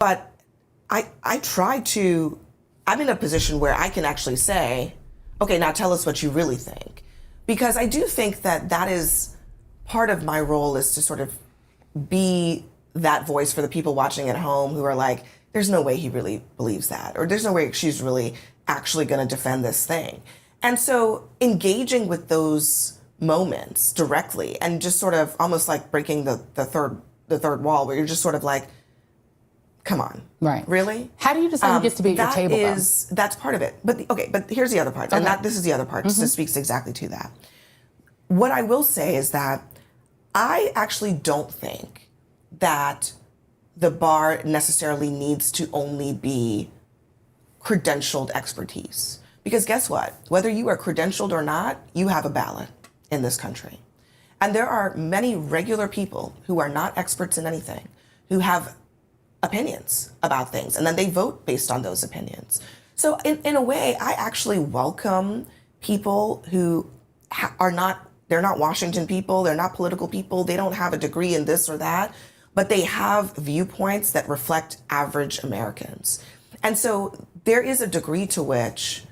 But I try to, I'm in a position where I can actually say, okay, now tell us what you really think. Because I do think that that is part of my role, is to sort of be that voice for the people watching at home who are like, there's no way he really believes that, or there's no way she's really actually going to defend this thing. And so engaging with those moments directly and just sort of almost like breaking the third wall, where you're just sort of like, come on, right? Really? How do you decide who gets to be at your table? That's part of it. But here's the other part, and this is the other part. Just speaks exactly to that. What I will say is that I actually don't think that the bar necessarily needs to only be credentialed expertise. Because guess what? Whether you are credentialed or not, you have a ballot in this country. And there are many regular people who are not experts in anything, who have opinions about things, and then they vote based on those opinions. So in a way, I actually welcome people who they're not Washington people, they're not political people, they don't have a degree in this or that, but they have viewpoints that reflect average Americans. And so there is a degree to which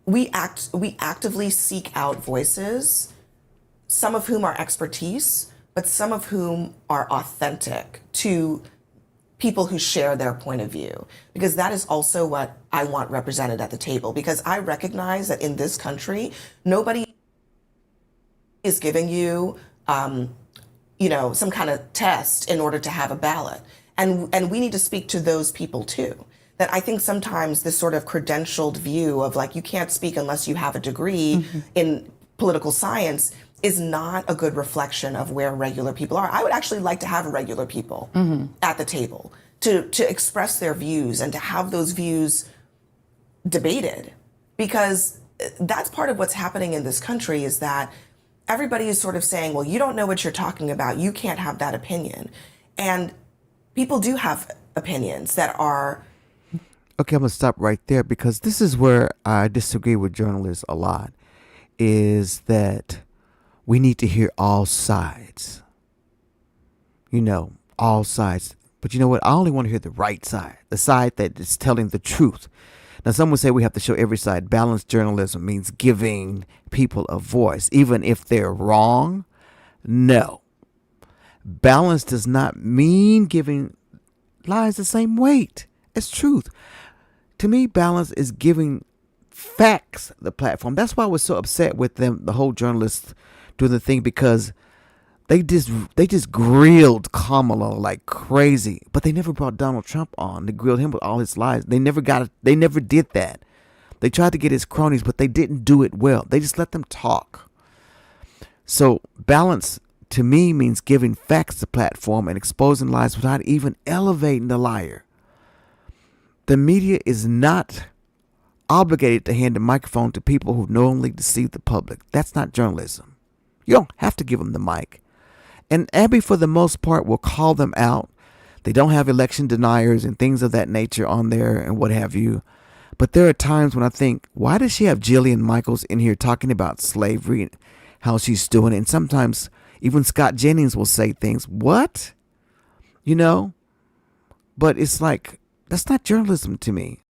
we actively seek out voices, some of whom are expertise, but some of whom are authentic to people who share their point of view. Because that is also what I want represented at the table. Because I recognize that in this country, nobody is giving you, some kind of test in order to have a ballot. And we need to speak to those people too. That I think sometimes this sort of credentialed view of like, you can't speak unless you have a degree in political science is not a good reflection of where regular people are. I would actually like to have regular people at the table to express their views and to have those views debated. Because that's part of what's happening in this country, is that everybody is sort of saying, well, you don't know what you're talking about, you can't have that opinion. And people do have opinions that are... Okay, I'm going to stop right there, because this is where I disagree with journalists a lot, is that we need to hear all sides. All sides. But you know what? I only want to hear the right side, the side that is telling the truth. Now, some would say we have to show every side. Balanced journalism means giving people a voice, even if they're wrong. No. Balance does not mean giving lies the same weight as truth. To me, balance is giving facts the platform. That's why I was so upset with them, the whole journalists doing the thing, because they just grilled Kamala like crazy, but they never brought Donald Trump on. They grilled him with all his lies. They never did that. They tried to get his cronies, but they didn't do it well. They just let them talk. So balance to me means giving facts the platform and exposing lies without even elevating the liar. The media is not obligated to hand the microphone to people who knowingly deceive the public. That's not journalism. You don't have to give them the mic. And Abby, for the most part, will call them out. They don't have election deniers and things of that nature on there and what have you. But there are times when I think, why does she have Jillian Michaels in here talking about slavery and how she's doing it? And sometimes even Scott Jennings will say things. What? But it's like, that's not journalism to me.